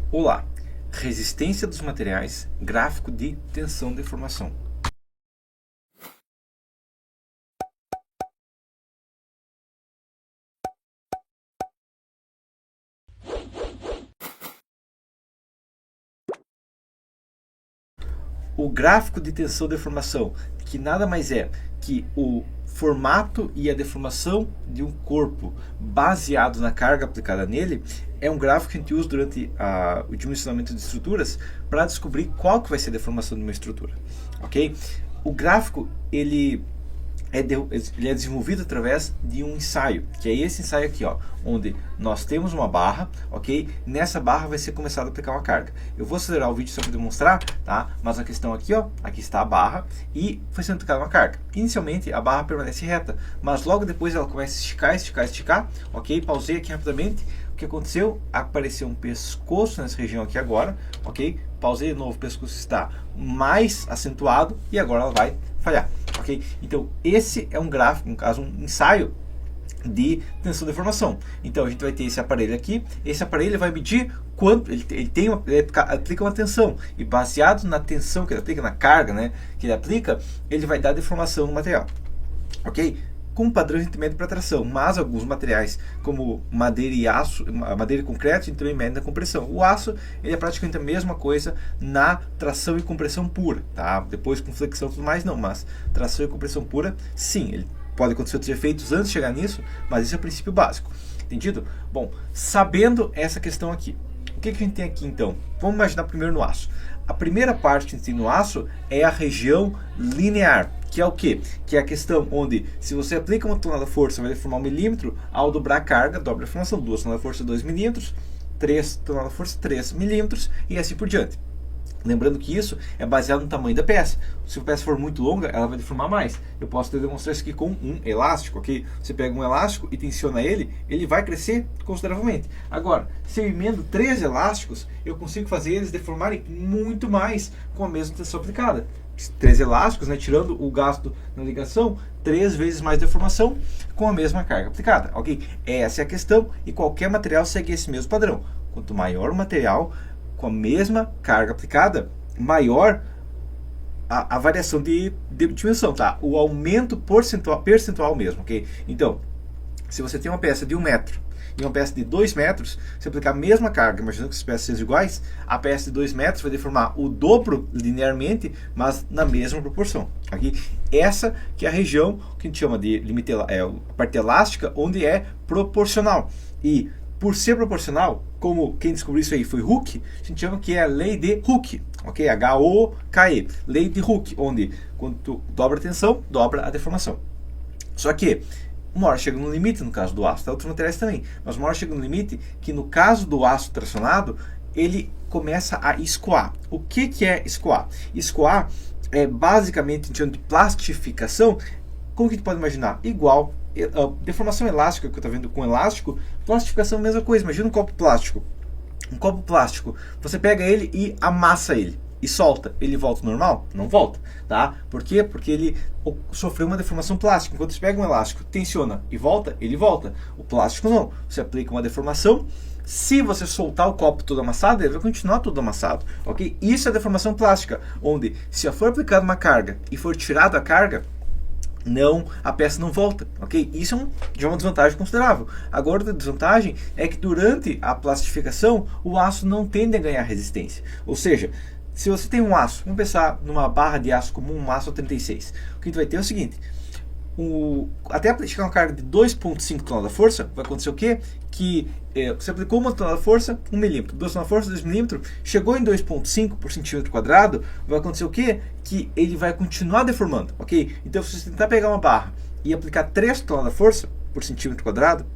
Olá, resistência dos materiais, gráfico de tensão-deformação. O gráfico de tensão-deformação, que nada mais é que o formato e a deformação de um corpo baseado na carga aplicada nele, é um gráfico que a gente usa durante o dimensionamento de estruturas para descobrir qual que vai ser a deformação de uma estrutura, ok? O gráfico, ele é desenvolvido através de um ensaio, que é esse ensaio aqui, ó, onde nós temos uma barra, ok? Nessa barra vai ser começado a aplicar uma carga. Eu vou acelerar o vídeo só para demonstrar, tá? Mas a questão aqui, ó, aqui está a barra e foi sendo aplicada uma carga. Inicialmente a barra permanece reta, mas logo depois ela começa a esticar, esticar, esticar, ok? Pausei aqui rapidamente. O que aconteceu? Apareceu um pescoço nessa região aqui agora, ok? Pausei de novo, o pescoço está mais acentuado e agora ela vai falhar, ok? Então esse é um gráfico, no caso um ensaio de tensão-deformação. Então a gente vai ter esse aparelho aqui, esse aparelho vai medir quanto ele aplica uma tensão, e baseado na tensão que ele aplica, na carga, né, que ele aplica, ele vai dar deformação no material, ok? Com padrões de medimento para tração, mas alguns materiais como madeira e aço, madeira e concreto, a gente também mede na compressão. O aço, ele é praticamente a mesma coisa na tração e compressão pura, tá? Depois com flexão e tudo mais não, mas tração e compressão pura, sim, ele pode acontecer outros efeitos antes de chegar nisso, mas esse é o princípio básico, entendido? Bom, sabendo essa questão aqui, o que a gente tem aqui então? Vamos imaginar primeiro no aço. A primeira parte que a gente tem no aço é a região linear, que é o quê? Que é a questão onde, se você aplica uma tonelada de força, vai deformar 1 milímetro, ao dobrar a carga, dobra a deformação, 2 toneladas de força, 2 milímetros, 3 toneladas de força, 3 milímetros, e assim por diante. Lembrando que isso é baseado no tamanho da peça. Se a peça for muito longa, ela vai deformar mais. Eu posso demonstrar isso aqui com um elástico, ok? Você pega um elástico e tensiona ele, ele vai crescer consideravelmente. Agora, se eu emendo 3 elásticos, eu consigo fazer eles deformarem muito mais com a mesma tensão aplicada. 3 elásticos, né, tirando o gasto na ligação, 3 vezes mais deformação com a mesma carga aplicada, ok? Essa é a questão, e qualquer material segue esse mesmo padrão. Quanto maior o material, com a mesma carga aplicada, maior a variação de dimensão, tá? O aumento percentual mesmo, ok? Então, se você tem uma peça de 1 metro e uma peça de 2 metros, se aplicar a mesma carga, imaginando que as peças sejam iguais, a peça de 2 metros vai deformar o dobro linearmente, mas na mesma proporção, ok? Essa que é a região que a gente chama de limite, a parte elástica, onde é proporcional. E por ser proporcional, como quem descobriu isso aí foi Hooke, a gente chama que é a lei de Hooke, ok? H-O-K-E, lei de Hooke, onde quando tu dobra a tensão, dobra a deformação. Só que uma hora chega no limite, no caso do aço, tá? Outros materiais também, mas uma hora chega no limite que no caso do aço tracionado, ele começa a escoar. O que é escoar? Escoar é basicamente, a gente chama de plastificação. Como que a gente pode imaginar? Igual deformação elástica que eu estou vendo com elástico, plastificação é a mesma coisa. Imagina um copo plástico. Um copo plástico, você pega ele e amassa ele e solta, ele volta ao normal? Não volta, tá? Por quê? Porque ele sofreu uma deformação plástica. Enquanto você pega um elástico, tensiona e volta, ele volta. O plástico não. Você aplica uma deformação, se você soltar o copo todo amassado, ele vai continuar todo amassado, ok? Isso é deformação plástica, onde se for aplicada uma carga e for tirada a carga, a peça não volta, ok? Isso já é uma desvantagem considerável. Agora, a desvantagem é que durante a plastificação, o aço não tende a ganhar resistência. Ou seja, se você tem um aço, vamos pensar numa barra de aço comum, um aço 36, o que a gente vai ter é o seguinte: até aplicar uma carga de 2,5 toneladas de força, vai acontecer o quê? Que você aplicou uma tonelada de força, 1 milímetro, 2 toneladas de força, 2 milímetros, chegou em 2,5 por centímetro quadrado, vai acontecer o quê? Que ele vai continuar deformando, ok? Então, se você tentar pegar uma barra e aplicar 3 toneladas de força por centímetro quadrado,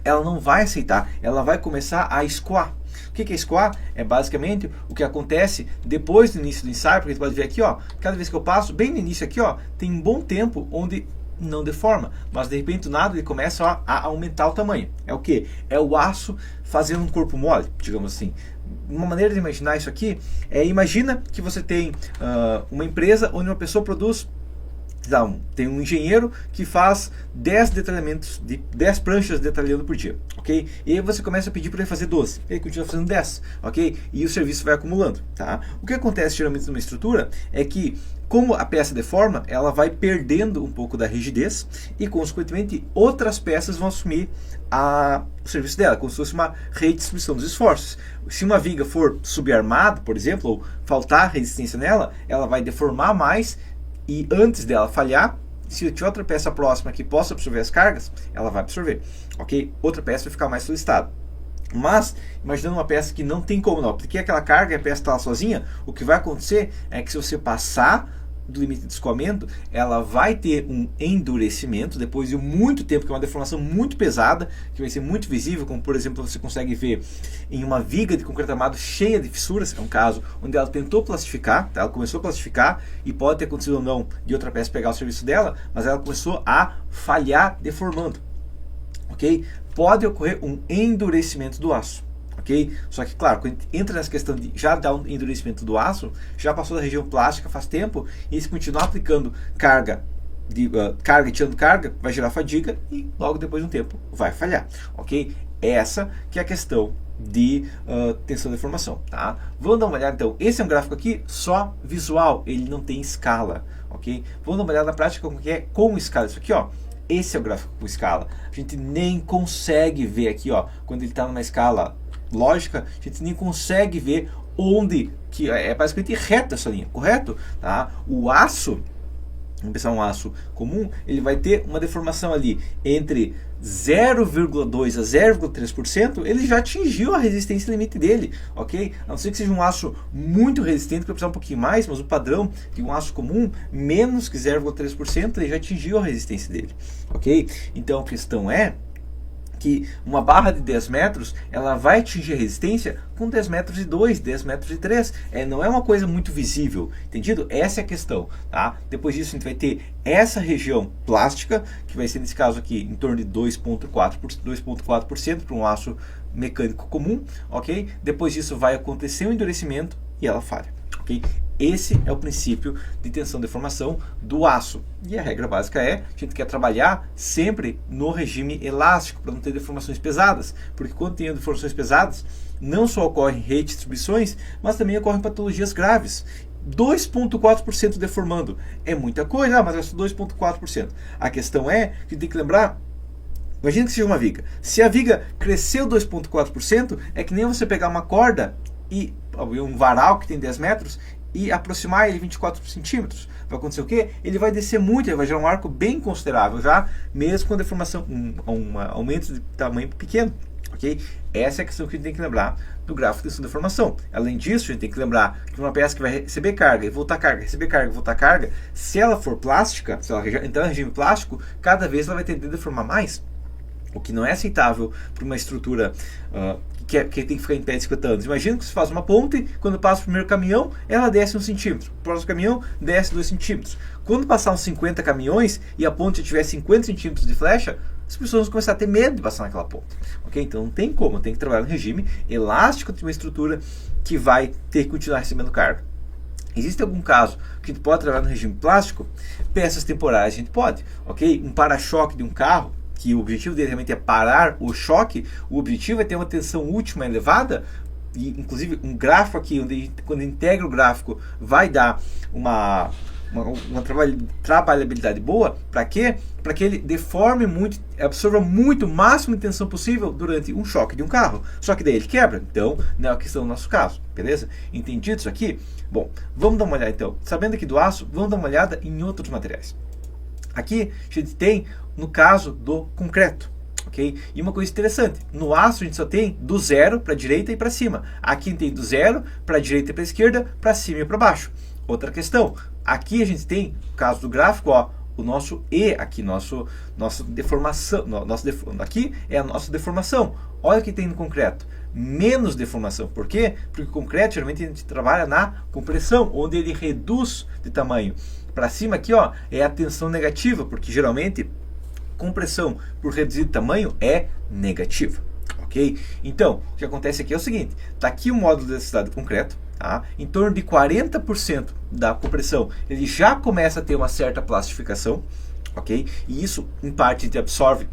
ela não vai aceitar, ela vai começar a escoar. O que é escoar? É basicamente o que acontece depois do início do ensaio, porque você pode ver aqui, ó, cada vez que eu passo, bem no início aqui, ó, tem um bom tempo onde não deforma, mas de repente do nada ele começa, ó, a aumentar o tamanho. É o que? É o aço fazendo um corpo mole, digamos assim. Uma maneira de imaginar isso aqui é, imagina que você tem uma empresa onde uma pessoa produz Então, tem um engenheiro que faz 10 detalhamentos, 10 pranchas detalhando por dia, ok? E aí você começa a pedir para ele fazer 12, ele continua fazendo 10, ok? E o serviço vai acumulando, tá? O que acontece geralmente numa estrutura é que, como a peça deforma, ela vai perdendo um pouco da rigidez e, consequentemente, outras peças vão assumir o serviço dela, como se fosse uma redistribuição dos esforços. Se uma viga for subarmada, por exemplo, ou faltar resistência nela, ela vai deformar mais. E antes dela falhar, se tiver outra peça próxima que possa absorver as cargas, ela vai absorver, ok? Outra peça vai ficar mais solicitada. Mas, imaginando uma peça que não tem como não, porque aquela carga e a peça está lá sozinha, o que vai acontecer é que se você passar do limite de escoamento, ela vai ter um endurecimento depois de muito tempo, que é uma deformação muito pesada, que vai ser muito visível, como por exemplo você consegue ver em uma viga de concreto armado cheia de fissuras, é um caso onde ela tentou plastificar, tá? Ela começou a plastificar e pode ter acontecido ou não de outra peça pegar o serviço dela, mas ela começou a falhar deformando, ok? Pode ocorrer um endurecimento do aço. Okay? Só que, claro, quando entra nessa questão de já dar um endurecimento do aço, já passou da região plástica faz tempo, e se continuar aplicando carga e tirando carga, vai gerar fadiga e logo depois de um tempo vai falhar. Ok? Essa que é a questão de tensão de deformação. Tá? Vamos dar uma olhada então. Esse é um gráfico aqui só visual, ele não tem escala. Ok? Vamos dar uma olhada na prática como que é com escala. Isso aqui, ó. Esse é o gráfico com escala. A gente nem consegue ver aqui, ó, quando ele está numa escala lógica, a gente nem consegue ver onde, que é basicamente reta essa linha, correto? Tá? O aço, vamos pensar um aço comum, ele vai ter uma deformação ali entre 0,2 a 0,3%, ele já atingiu a resistência limite dele, ok? A não ser que seja um aço muito resistente, que vai precisar um pouquinho mais, mas o padrão de um aço comum, menos que 0,3%, ele já atingiu a resistência dele, ok? Então a questão é que uma barra de 10 metros, ela vai atingir a resistência com 10 metros e 2, 10 metros e 3. Não é uma coisa muito visível, entendido? Essa é a questão, tá? Depois disso a gente vai ter essa região plástica, que vai ser nesse caso aqui em torno de 2,4% para um aço mecânico comum, ok? Depois disso vai acontecer um endurecimento e ela falha, ok? Esse é o princípio de tensão de deformação do aço. E a regra básica é, a gente quer trabalhar sempre no regime elástico, para não ter deformações pesadas. Porque quando tem deformações pesadas, não só ocorrem redistribuições, mas também ocorrem patologias graves. 2,4% deformando é muita coisa, mas é só 2,4%. A questão é que tem que lembrar, imagina que seja uma viga. Se a viga cresceu 2,4%, é que nem você pegar uma corda e um varal que tem 10 metros e aproximar ele 24 centímetros. Vai acontecer o quê? Ele vai descer muito, ele vai gerar um arco bem considerável já, mesmo com a deformação, um aumento de tamanho pequeno. Okay? Essa é a questão que a gente tem que lembrar do gráfico de tensão de deformação. Além disso, a gente tem que lembrar que uma peça que vai receber carga e voltar carga, receber carga e voltar carga, se ela for plástica, se ela entrar no regime plástico, cada vez ela vai tender a deformar mais. O que não é aceitável para uma estrutura que tem que ficar em pé de 50 anos. Imagina que você faz uma ponte, quando passa o primeiro caminhão, ela desce 1 centímetro. O próximo caminhão desce 2 centímetros. Quando passar uns 50 caminhões e a ponte tiver 50 centímetros de flecha, as pessoas vão começar a ter medo de passar naquela ponte. Okay? Então não tem como, tem que trabalhar no regime elástico de uma estrutura que vai ter que continuar recebendo carga. Existe algum caso que a gente pode trabalhar no regime plástico? Peças temporárias a gente pode. Okay? Um para-choque de um carro, que o objetivo dele realmente é parar o choque, o objetivo é ter uma tensão última elevada, e inclusive um gráfico aqui, onde quando integra o gráfico vai dar uma trabalhabilidade boa. Para quê? Para que ele deforme muito, absorva muito, o máximo de tensão possível durante um choque de um carro. Só que daí ele quebra, então não é a questão do nosso caso, beleza? Entendido isso aqui? Bom, vamos dar uma olhada então. Sabendo aqui do aço, vamos dar uma olhada em outros materiais. Aqui a gente tem no caso do concreto, ok? E uma coisa interessante, no aço a gente só tem do zero para a direita e para cima. Aqui a gente tem do zero para a direita e para a esquerda, para cima e para baixo. Outra questão, aqui a gente tem, no caso do gráfico, ó, o nosso E aqui, nossa deformação, aqui é a nossa deformação. Olha o que tem no concreto, menos deformação. Por quê? Porque o concreto geralmente a gente trabalha na compressão, onde ele reduz de tamanho. Para cima aqui, ó, é a tensão negativa, porque geralmente compressão por reduzir de tamanho é negativa, ok? Então, o que acontece aqui é o seguinte, está aqui o módulo de elasticidade do concreto, tá? Em torno de 40% da compressão, ele já começa a ter uma certa plastificação, ok? E isso, em parte, a gente absorve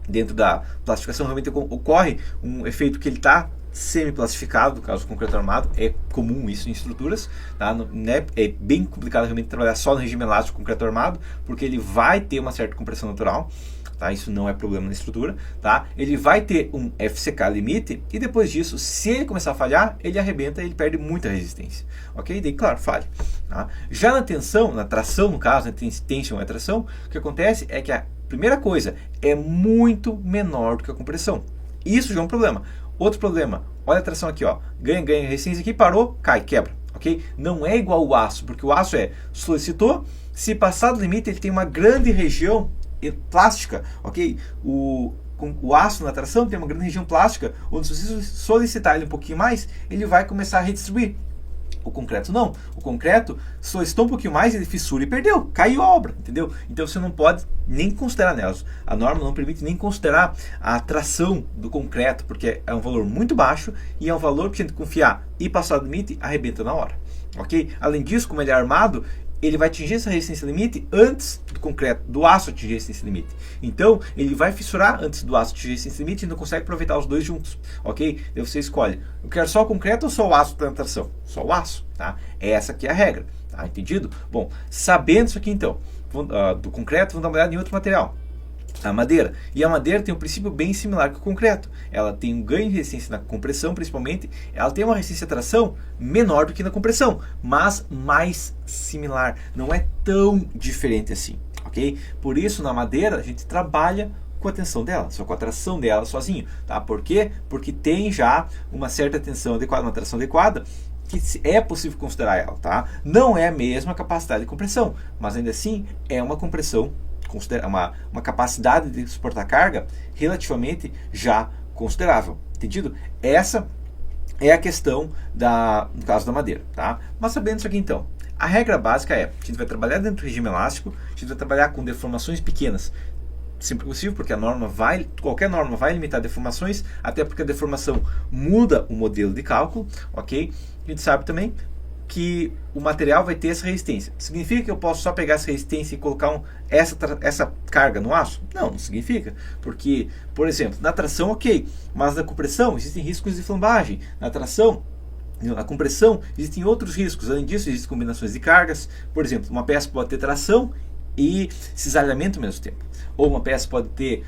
dentro da plastificação, realmente ocorre um efeito que ele está semi-plastificado, no caso do concreto armado, é comum isso em estruturas, tá? Né? É bem complicado realmente trabalhar só no regime elástico com concreto armado, porque ele vai ter uma certa compressão natural, tá? Isso não é problema na estrutura, tá? Ele vai ter um FCK limite, e depois disso, se ele começar a falhar, ele arrebenta, ele perde muita resistência, ok? Daí, claro, falha. Tá? Já na tensão, na tração no caso, na tension e tração, o que acontece é que a primeira coisa é muito menor do que a compressão. Isso já é um problema. Outro problema, olha a tração aqui, ó. Ganha, resistência aqui, parou, cai, quebra, ok? Não é igual o aço, porque o aço solicitou, se passar do limite, ele tem uma grande região plástica, ok? O aço na tração tem uma grande região plástica, onde se você solicitar ele um pouquinho mais, ele vai começar a redistribuir. O concreto não. O concreto solicitou um pouquinho mais, ele fissura e perdeu. Caiu a obra, entendeu? Então você não pode nem considerar nelas. A norma não permite nem considerar a tração do concreto, porque é um valor muito baixo e é um valor que a gente confiar e passar do limite, arrebenta na hora. Ok? Além disso, como ele é armado, ele vai atingir essa resistência limite antes do concreto, do aço atingir a resistência limite. Então, ele vai fissurar antes do aço atingir a resistência limite e não consegue aproveitar os dois juntos, ok? Daí você escolhe, eu quero só o concreto ou só o aço para tração? Só o aço, tá? Essa aqui é a regra, tá? Entendido? Bom, sabendo isso aqui então, do concreto, vamos dar uma olhada em outro material. A madeira. E a madeira tem um princípio bem similar que o concreto. Ela tem um ganho de resistência na compressão, principalmente. Ela tem uma resistência à tração menor do que na compressão, mas mais similar. Não é tão diferente assim, ok? Por isso, na madeira, a gente trabalha com a tensão dela, só com a tração dela sozinho, tá? Por quê? Porque tem já uma certa tensão adequada, uma tração adequada, que é possível considerar ela, tá? Não é a mesma capacidade de compressão, mas ainda assim é uma compressão, uma capacidade de suportar carga relativamente já considerável, entendido? Essa é a questão no caso da madeira, tá? Mas sabendo isso aqui então, a regra básica é, a gente vai trabalhar dentro do regime elástico, a gente vai trabalhar com deformações pequenas, sempre possível, porque qualquer norma vai limitar deformações, até porque a deformação muda o modelo de cálculo, ok? A gente sabe também que o material vai ter essa resistência. Significa que eu posso só pegar essa resistência e colocar essa carga no aço? Não, não significa. Porque, por exemplo, na tração, ok, mas na compressão existem riscos de flambagem. Na compressão existem outros riscos. Além disso, existem combinações de cargas. Por exemplo, uma peça pode ter tração e cisalhamento ao mesmo tempo. Ou uma peça pode ter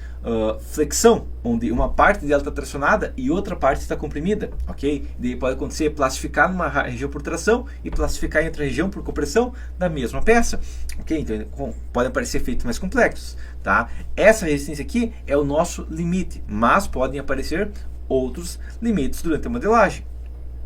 flexão, onde uma parte dela está tracionada e outra parte está comprimida, ok? Daí pode acontecer plastificar numa região por tração e plastificar em outra região por compressão da mesma peça, ok? Então podem aparecer efeitos mais complexos, tá? Essa resistência aqui é o nosso limite, mas podem aparecer outros limites durante a modelagem.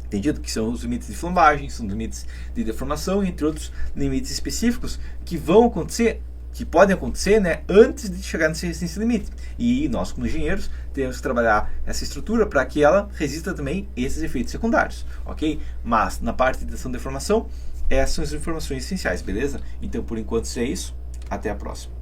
Entendido? Que são os limites de flambagem, são os limites de deformação, entre outros limites específicos que vão acontecer, que podem acontecer, né, antes de chegar nesse resistência limite. E nós, como engenheiros, temos que trabalhar essa estrutura para que ela resista também esses efeitos secundários, ok? Mas na parte de tensão e deformação, essas são as informações essenciais, beleza? Então, por enquanto, isso é isso. Até a próxima.